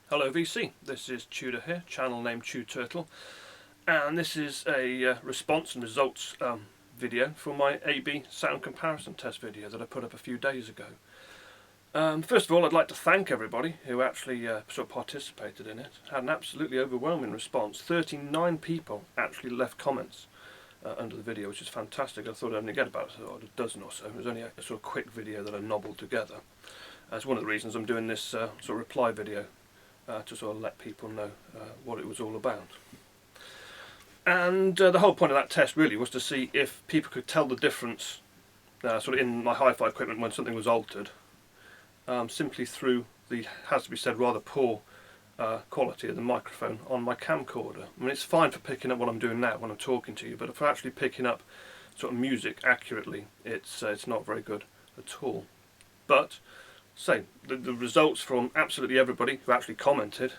Hello VC, this is Tudor here, channel name Chew Turtle, and this is a response and results video for my AB sound comparison test video that I put up a few days ago. First of all, I'd like to thank everybody who actually sort of participated in it. Had an absolutely overwhelming response. 39 people actually left comments under the video, which is fantastic. I thought I'd only get about a dozen or so. It was only a sort of quick video that I nobbled together. That's one of the reasons I'm doing this sort of reply video. To sort of let people know what it was all about. And the whole point of that test really was to see if people could tell the difference sort of in my hi-fi equipment when something was altered, simply through the, has to be said, rather poor quality of the microphone on my camcorder. I mean, it's fine for picking up what I'm doing now when I'm talking to you, but for actually picking up sort of music accurately, it's not very good at all. But so the results from absolutely everybody who actually commented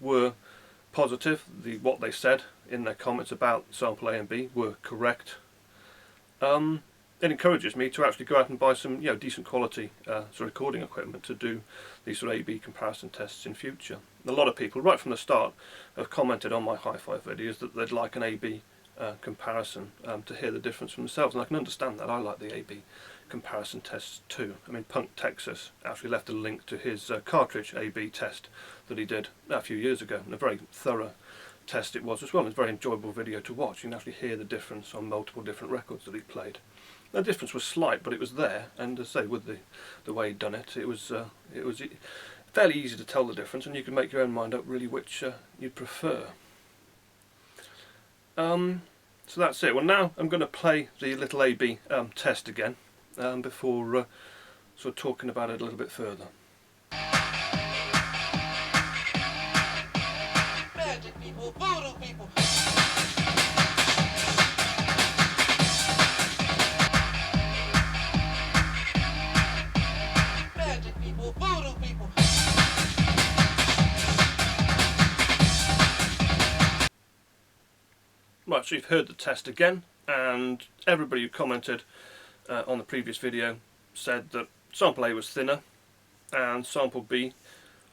were positive. What they said in their comments about sample A and B were correct. It encourages me to actually go out and buy some decent quality sort of recording equipment to do these sort of A/B comparison tests in future. A lot of people right from the start have commented on my hi-fi videos that they'd like an A/B comparison to hear the difference for themselves, and I can understand that. I like the A/B comparison tests too. I mean, Punk Texas actually left a link to his cartridge A/B test that he did a few years ago, and a very thorough test it was as well. It's a very enjoyable video to watch. You can actually hear the difference on multiple different records that he played. The difference was slight, but it was there, and as I say, with the way he'd done it, it was fairly easy to tell the difference, and you can make your own mind up really which you'd prefer. So that's it. Well, now I'm going to play the little A/B test again before sort of talking about it a little bit further. Magic people, voodoo people. Magic people, voodoo people. Right, so you've heard the test again, and everybody who commented on the previous video said that sample A was thinner and sample B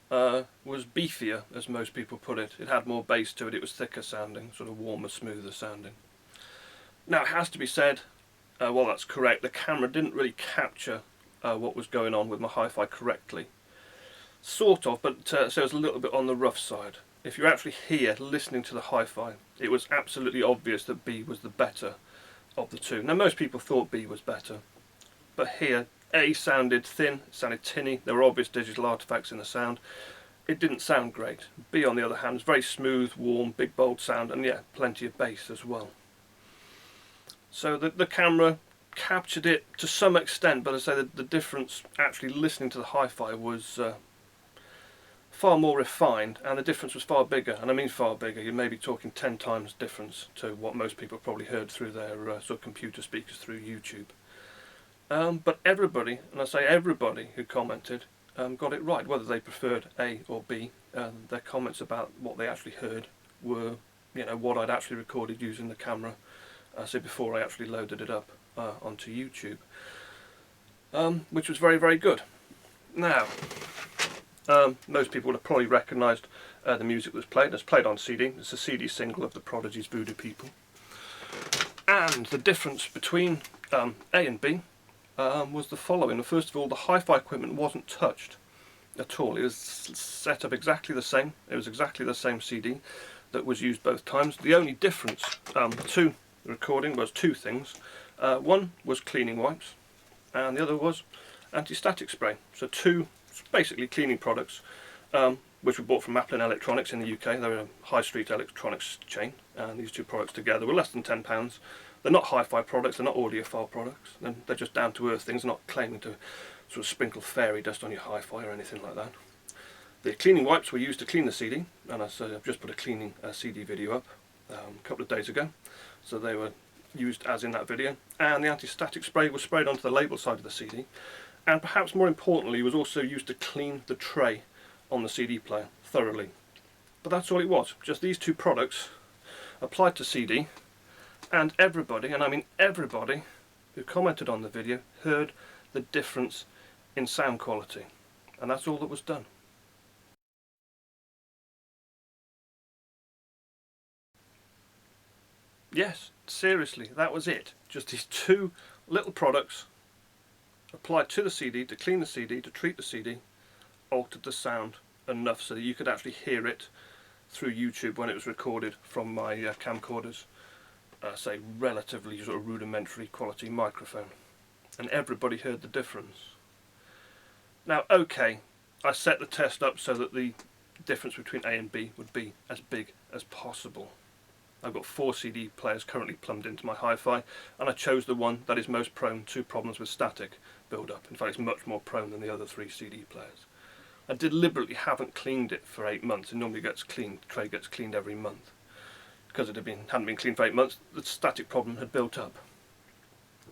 was beefier, as most people put it. It had more bass to it, it was thicker sounding, sort of warmer, smoother sounding. Now it has to be said, while that's correct, the camera didn't really capture what was going on with my hi-fi correctly. Sort of, but so it was a little bit on the rough side. If you're actually here listening to the hi-fi, it was absolutely obvious that B was the better of the two. Now most people thought B was better, but here A sounded thin, sounded tinny, there were obvious digital artifacts in the sound. It didn't sound great. B on the other hand was very smooth, warm, big bold sound, and yeah, plenty of bass as well. So the camera captured it to some extent, but as I say, the difference actually listening to the hi-fi was far more refined, and the difference was far bigger, and I mean far bigger. You may be talking 10 times difference to what most people probably heard through their sort of computer speakers through YouTube. But everybody, and I say everybody who commented, got it right, whether they preferred A or B. Their comments about what they actually heard were, what I'd actually recorded using the camera, so before I actually loaded it up onto YouTube, which was very, very good. Now, most people would have probably recognised the music that was played. It's played on CD. It's a CD single of the Prodigy's Voodoo people. And the difference between A and B was the following. First of all, the hi-fi equipment wasn't touched at all. It was set up exactly the same. It was exactly the same CD that was used both times. The only difference to the recording was two things. One was cleaning wipes, and the other was anti-static spray. So two basically cleaning products which were bought from Maplin Electronics in the UK. They're a high street electronics chain, and these two products together were less than £10. They're not hi-fi products, they're not audiophile products, they're just down-to-earth things, not claiming to sort of sprinkle fairy dust on your hi-fi or anything like that. The cleaning wipes were used to clean the CD, and as I said, I've just put a cleaning CD video up a couple of days ago, so they were used as in that video. And the anti-static spray was sprayed onto the label side of the CD, and perhaps more importantly was also used to clean the tray on the CD player thoroughly. But that's all it was, just these two products applied to CD, and everybody, and I mean everybody, who commented on the video heard the difference in sound quality, and that's all that was done. Yes, seriously, that was it. Just these two little products applied to the CD to clean the CD, to treat the CD, altered the sound enough so that you could actually hear it through YouTube when it was recorded from my camcorder's, say, relatively sort of rudimentary quality microphone. And everybody heard the difference. Now, okay, I set the test up so that the difference between A and B would be as big as possible. I've got 4 CD players currently plumbed into my hi-fi, and I chose the one that is most prone to problems with static build-up. In fact, it's much more prone than the other 3 CD players. I deliberately haven't cleaned it for 8 months. It normally gets cleaned, the tray gets cleaned every month. Because it hadn't been cleaned for 8 months, the static problem had built up.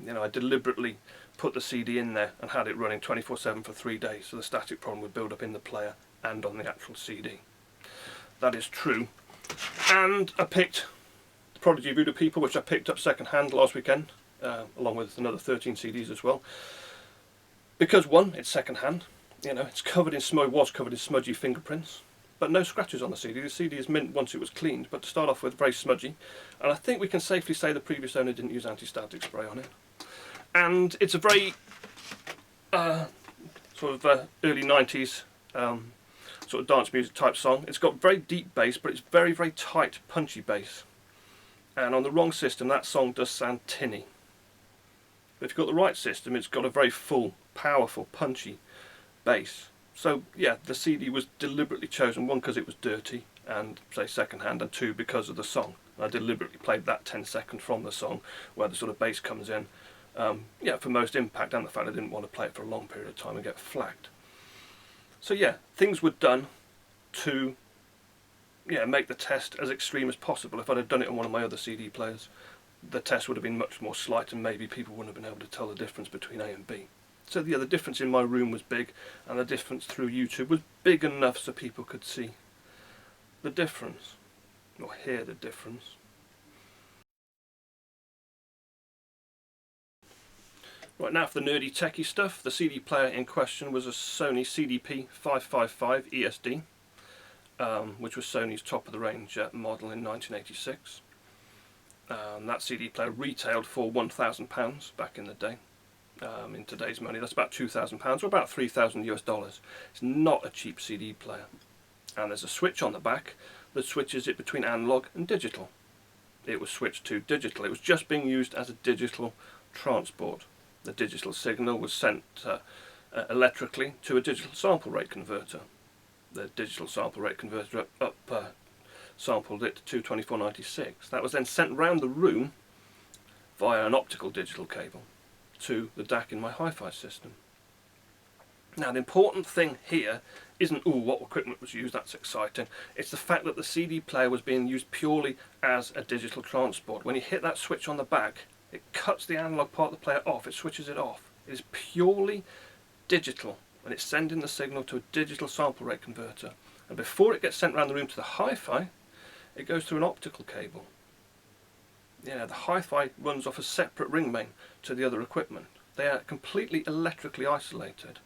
You know, I deliberately put the CD in there and had it running 24/7 for 3 days, so the static problem would build up in the player and on the actual CD. That is true. And I picked the Prodigy Voodoo People, which I picked up second hand last weekend, along with another 13 CDs as well. Because one, it's second hand. You know, was covered in smudgy fingerprints, but no scratches on the CD. The CD is mint once it was cleaned, but to start off with, very smudgy. And I think we can safely say the previous owner didn't use anti-static spray on it. And it's a very early 90s sort of dance music type song. It's got very deep bass, but it's very, very tight, punchy bass. And on the wrong system, that song does sound tinny. But if you've got the right system, it's got a very full, powerful, punchy bass. So yeah, the CD was deliberately chosen, one because it was dirty and say second hand, and two because of the song. I deliberately played that 10 seconds from the song where the sort of bass comes in, for most impact, and the fact I didn't want to play it for a long period of time and get flagged. So yeah, things were done to make the test as extreme as possible. If I'd have done it on one of my other CD players, the test would have been much more slight and maybe people wouldn't have been able to tell the difference between A and B. So yeah, the difference in my room was big, and the difference through YouTube was big enough so people could see the difference, or hear the difference. Right, now for the nerdy techie stuff. The CD player in question was a Sony CDP 555 ESD, which was Sony's top of the range model in 1986. That CD player retailed for £1,000 back in the day. In today's money, that's about £2,000 or about $3,000 US. It's not a cheap CD player. And there's a switch on the back that switches it between analog and digital. It was switched to digital. It was just being used as a digital transport. The digital signal was sent electrically to a digital sample rate converter. The digital sample rate converter sampled it to 22496. That was then sent around the room via an optical digital cable to the DAC in my hi-fi system. Now the important thing here isn't what equipment was used, that's exciting. It's the fact that the CD player was being used purely as a digital transport. When you hit that switch on the back, it cuts the analog part of the player off, it switches it off. It is purely digital, and it's sending the signal to a digital sample rate converter. And before it gets sent around the room to the hi-fi, it goes through an optical cable. The hi-fi runs off a separate ring main to the other equipment. They are completely electrically isolated.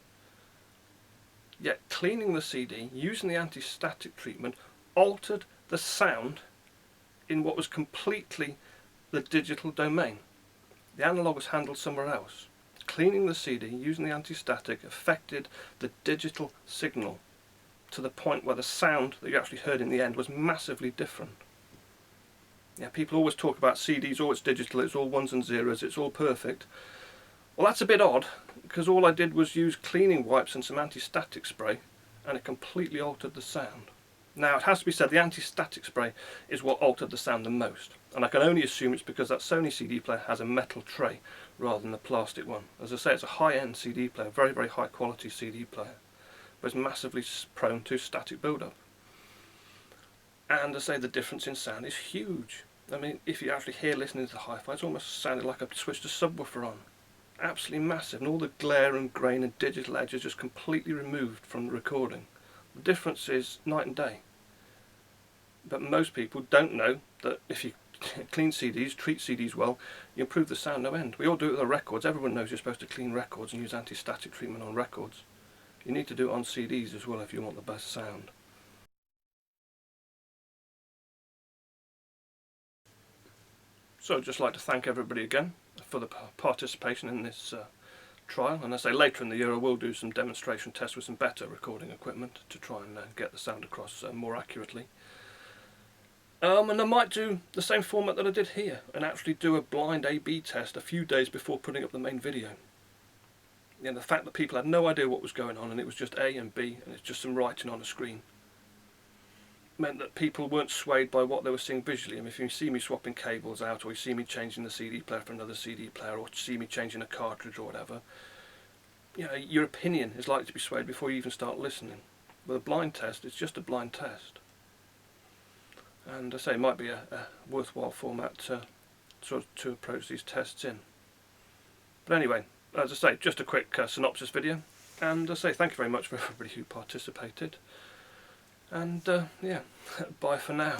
Yet cleaning the CD, using the anti-static treatment, altered the sound in what was completely the digital domain. The analog was handled somewhere else. Cleaning the CD, using the anti-static, affected the digital signal to the point where the sound that you actually heard in the end was massively different. People always talk about CDs, it's digital, it's all ones and zeros, it's all perfect. Well, that's a bit odd, because all I did was use cleaning wipes and some anti-static spray, and it completely altered the sound. Now, it has to be said, the anti-static spray is what altered the sound the most, and I can only assume it's because that Sony CD player has a metal tray rather than a plastic one. As I say, it's a high-end CD player, very, very high-quality CD player, but it's massively prone to static build-up. And as I say, the difference in sound is huge. I mean, if you actually hear listening to the hi-fi, it's almost sounded like I've switched a subwoofer on. Absolutely massive, and all the glare and grain and digital edge is just completely removed from the recording. The difference is night and day. But most people don't know that if you clean CDs, treat CDs well, you improve the sound no end. We all do it with our records. Everyone knows you're supposed to clean records and use anti-static treatment on records. You need to do it on CDs as well if you want the best sound. So I'd just like to thank everybody again for the participation in this trial, and as I say, later in the year I will do some demonstration tests with some better recording equipment to try and get the sound across more accurately. And I might do the same format that I did here and actually do a blind A/B test a few days before putting up the main video. And the fact that people had no idea what was going on and it was just A and B and it's just some writing on a screen meant that people weren't swayed by what they were seeing visually. I mean, if you see me swapping cables out, or you see me changing the CD player for another CD player, or see me changing a cartridge or whatever, you know, your opinion is likely to be swayed before you even start listening. With a blind test, it's just a blind test. And I say it might be a worthwhile format to approach these tests in. But anyway, as I say, just a quick synopsis video. And I say thank you very much for everybody who participated. And yeah, bye for now.